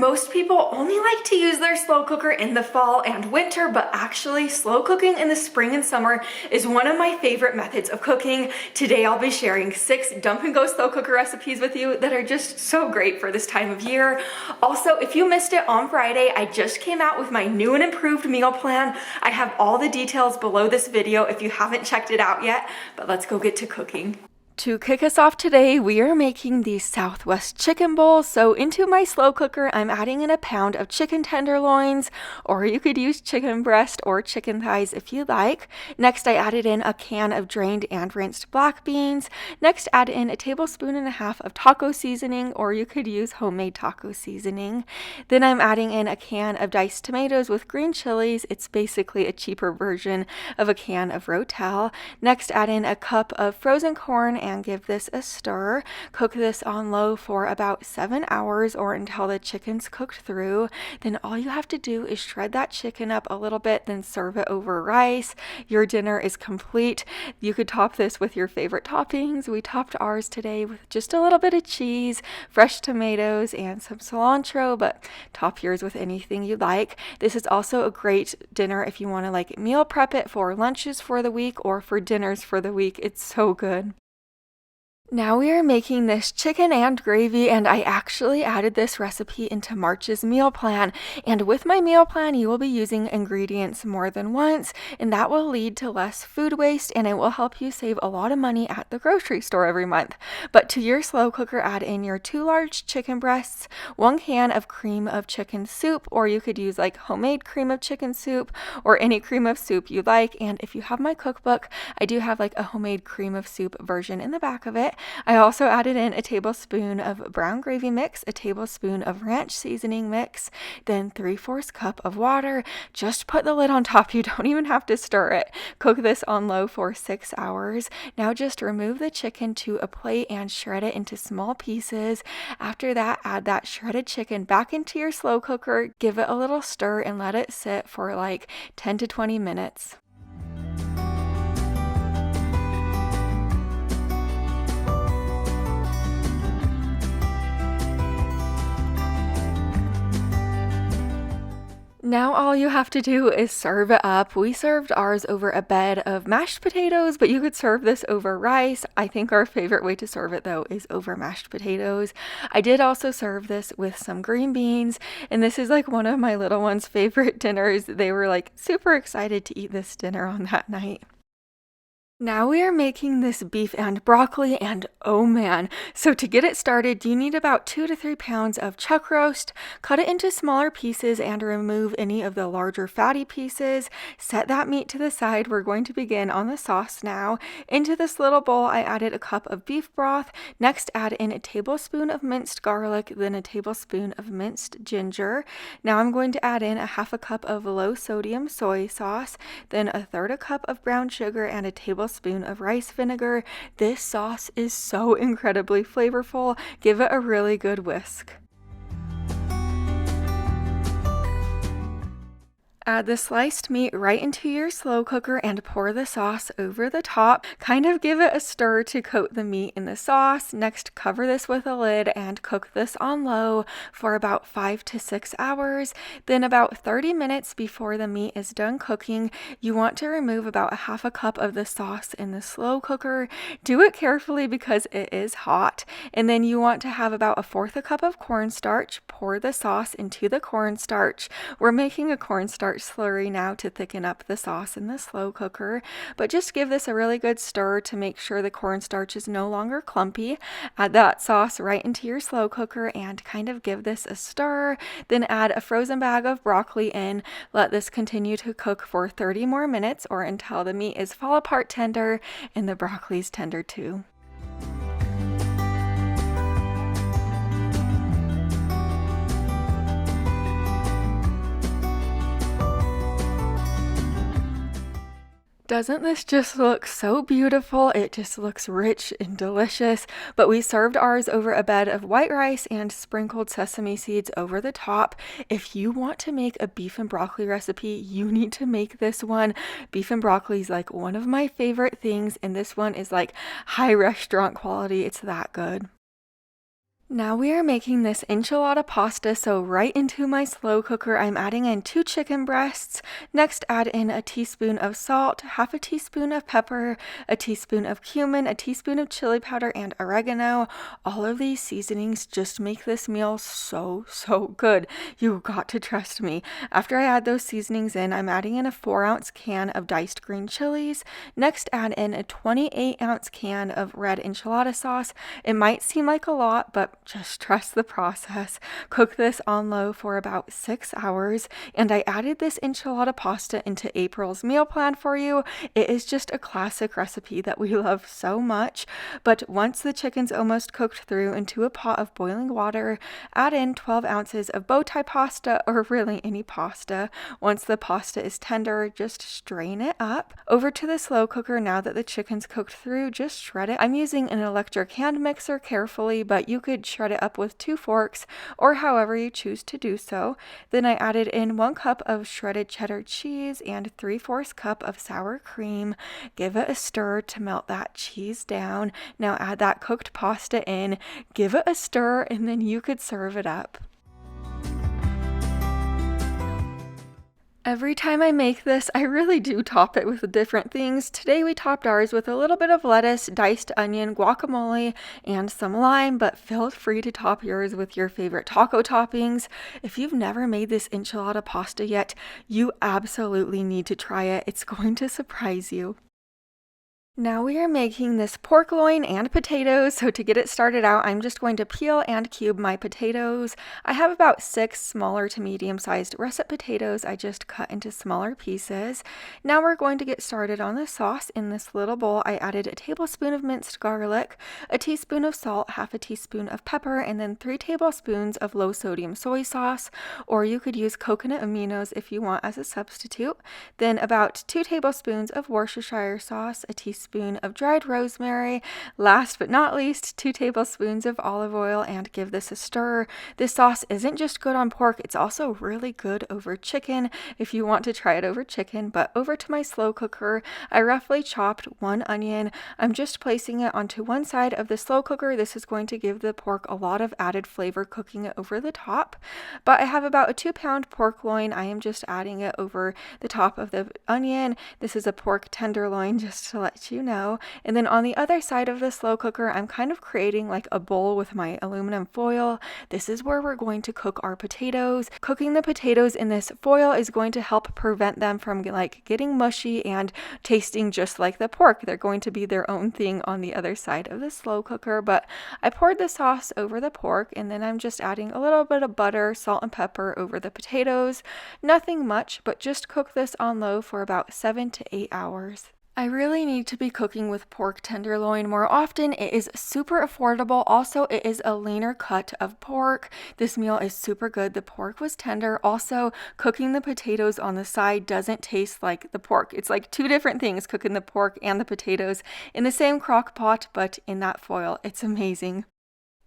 most people only like to use their slow cooker in the fall and winter, but actually slow cooking in the spring and summer is one of my favorite methods of cooking. Today I'll be sharing 6 dump and go slow cooker recipes with you that are just so great for this time of year. Also, if you missed it on Friday, I just came out with my new and improved meal plan. I have all the details below this video if you haven't checked it out yet, but let's go get to cooking. To kick us off today, we are making the Southwest chicken bowl. So into my slow cooker, I'm adding in a pound of chicken tenderloins, or you could use chicken breast or chicken thighs if you like. Next, I added in a can of drained and rinsed black beans. Next, add in a tablespoon and a half of taco seasoning, or you could use homemade taco seasoning. Then I'm adding in a can of diced tomatoes with green chilies. It's basically a cheaper version of a can of Rotel. Next, add in a cup of frozen corn and give this a stir. Cook this on low for about 7 hours or until the chicken's cooked through. Then all you have to do is shred that chicken up a little bit, then serve it over rice. Your dinner is complete. You could top this with your favorite toppings. We topped ours today with just a little bit of cheese, fresh tomatoes, and some cilantro, but top yours with anything you like. This is also a great dinner if you want to like meal prep it for lunches for the week or for dinners for the week. It's so good. Now we are making this chicken and gravy, and I actually added this recipe into March's meal plan. And with my meal plan, you will be using ingredients more than once, and that will lead to less food waste, and it will help you save a lot of money at the grocery store every month. But to your slow cooker, add in your 2 large chicken breasts, 1 can of cream of chicken soup, or you could use like homemade cream of chicken soup or any cream of soup you like. And if you have my cookbook, I do have like a homemade cream of soup version in the back of it. I also added in a tablespoon of brown gravy mix, a tablespoon of ranch seasoning mix, then 3/4 cup of water. Just put the lid on top. You don't even have to stir it. Cook this on low for 6 hours. Now just remove the chicken to a plate and shred it into small pieces. After that, add that shredded chicken back into your slow cooker. Give it a little stir and let it sit for like 10 to 20 minutes. Now all you have to do is serve it up. We served ours over a bed of mashed potatoes, but you could serve this over rice. I think our favorite way to serve it though is over mashed potatoes. I did also serve this with some green beans, and this is like one of my little ones' favorite dinners. They were like super excited to eat this dinner on that night. Now we are making this beef and broccoli, and oh man, so to get it started, you need about 2 to 3 pounds of chuck roast. Cut it into smaller pieces and remove any of the larger fatty pieces. Set that meat to the side. We're going to begin on the sauce now. Into this little bowl, I added a cup of beef broth. Next, add in a tablespoon of minced garlic, then a tablespoon of minced ginger. Now I'm going to add in a 1/2 cup of low sodium soy sauce, then 1/3 cup of brown sugar, and a tablespoon of rice vinegar. This sauce is so incredibly flavorful. Give it a really good whisk. Add the sliced meat right into your slow cooker and pour the sauce over the top. Kind of give it a stir to coat the meat in the sauce. Next, cover this with a lid and cook this on low for about 5 to 6 hours. Then about 30 minutes before the meat is done cooking, you want to remove about 1/2 cup of the sauce in the slow cooker. Do it carefully because it is hot. And then you want to have about 1/4 cup of cornstarch. Pour the sauce into the cornstarch. We're making a cornstarch slurry now to thicken up the sauce in the slow cooker, but just give this a really good stir to make sure the cornstarch is no longer clumpy. Add that sauce right into your slow cooker and kind of give this a stir. Then add a frozen bag of broccoli in. Let this continue to cook for 30 more minutes or until the meat is fall apart tender and the broccoli's tender too. Doesn't this just look so beautiful? It just looks rich and delicious. But we served ours over a bed of white rice and sprinkled sesame seeds over the top. If you want to make a beef and broccoli recipe, you need to make this one. Beef and broccoli is like one of my favorite things, and this one is like high restaurant quality. It's that good. Now we are making this enchilada pasta, so right into my slow cooker, I'm adding in 2 chicken breasts. Next, add in a teaspoon of salt, half a teaspoon of pepper, a teaspoon of cumin, a teaspoon of chili powder, and oregano. All of these seasonings just make this meal so good. You got to trust me. After I add those seasonings in, I'm adding in a 4-ounce can of diced green chilies. Next, add in a 28-ounce can of red enchilada sauce. It might seem like a lot, but just trust the process. Cook this on low for about 6 hours, and I added this enchilada pasta into April's meal plan for you. It is just a classic recipe that we love so much, but once the chicken's almost cooked through into a pot of boiling water, add in 12 ounces of bow tie pasta, or really any pasta. Once the pasta is tender, just strain it up. Over to the slow cooker now that the chicken's cooked through, just shred it. I'm using an electric hand mixer carefully, but you could shred it up with 2 forks or however you choose to do so. Then I added in 1 cup of shredded cheddar cheese and 3/4 cup of sour cream. Give it a stir to melt that cheese down. Now add that cooked pasta in, give it a stir, and then you could serve it up. Every time I make this, I really do top it with different things. Today we topped ours with a little bit of lettuce, diced onion, guacamole, and some lime, but feel free to top yours with your favorite taco toppings. If you've never made this enchilada pasta yet, you absolutely need to try it. It's going to surprise you. Now we are making this pork loin and potatoes, so to get it started out, I'm just going to peel and cube my potatoes. I have about 6 smaller to medium-sized russet potatoes I just cut into smaller pieces. Now we're going to get started on the sauce. In this little bowl, I added a tablespoon of minced garlic, a teaspoon of salt, half a teaspoon of pepper, and then 3 tablespoons of low-sodium soy sauce, or you could use coconut aminos if you want as a substitute. Then about 2 tablespoons of Worcestershire sauce, a teaspoon of dried rosemary. Last but not least, 2 tablespoons of olive oil, and give this a stir. This sauce isn't just good on pork, it's also really good over chicken if you want to try it over chicken. But over to my slow cooker, I roughly chopped 1 onion. I'm just placing it onto one side of the slow cooker. This is going to give the pork a lot of added flavor cooking it over the top. But I have about a 2-pound pork loin. I am just adding it over the top of the onion. This is a pork tenderloin, just to let you know. And then on the other side of the slow cooker, I'm kind of creating like a bowl with my aluminum foil. This is where we're going to cook our potatoes. Cooking the potatoes in this foil is going to help prevent them from like getting mushy and tasting just like the pork. They're going to be their own thing on the other side of the slow cooker. But I poured the sauce over the pork, and then I'm just adding a little bit of butter, salt, and pepper over the potatoes. Nothing much, but just cook this on low for about 7 to 8 hours. I really need to be cooking with pork tenderloin more often. It is super affordable. Also, it is a leaner cut of pork. This meal is super good. The pork was tender. Also, cooking the potatoes on the side doesn't taste like the pork. It's like 2 different things, cooking the pork and the potatoes in the same crock pot, but in that foil. It's amazing.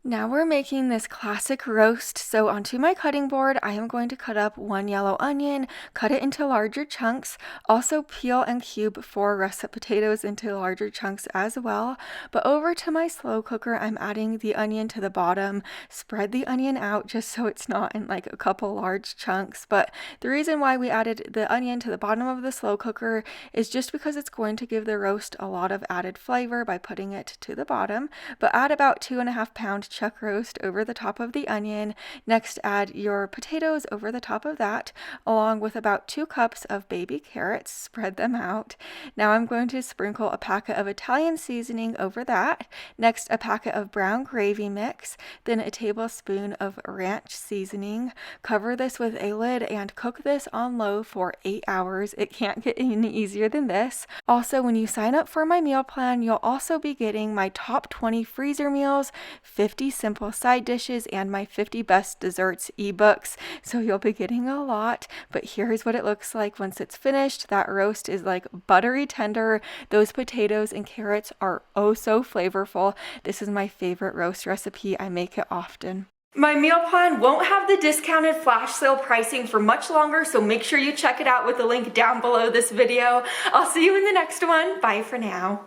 Now we're making this classic roast, so onto my cutting board, I am going to cut up 1 yellow onion, cut it into larger chunks, also peel and cube 4 russet potatoes into larger chunks as well. But over to my slow cooker, I'm adding the onion to the bottom. Spread the onion out just so it's not in like a couple large chunks. But the reason why we added the onion to the bottom of the slow cooker is just because it's going to give the roast a lot of added flavor by putting it to the bottom. But add about 2.5-pound chuck roast over the top of the onion. Next, add your potatoes over the top of that, along with about 2 cups of baby carrots. Spread them out. Now I'm going to sprinkle a packet of Italian seasoning over that. Next, a packet of brown gravy mix, then a tablespoon of ranch seasoning. Cover this with a lid and cook this on low for 8 hours. It can't get any easier than this. Also, when you sign up for my meal plan, you'll also be getting my top 20 freezer meals, 50 simple side dishes, and my 50 best desserts ebooks. So you'll be getting a lot, but here's what it looks like once it's finished. That roast is like buttery tender. Those potatoes and carrots are oh so flavorful. This is my favorite roast recipe. I make it often. My meal plan won't have the discounted flash sale pricing for much longer, so make sure you check it out with the link down below this video. I'll see you in the next one. Bye for now.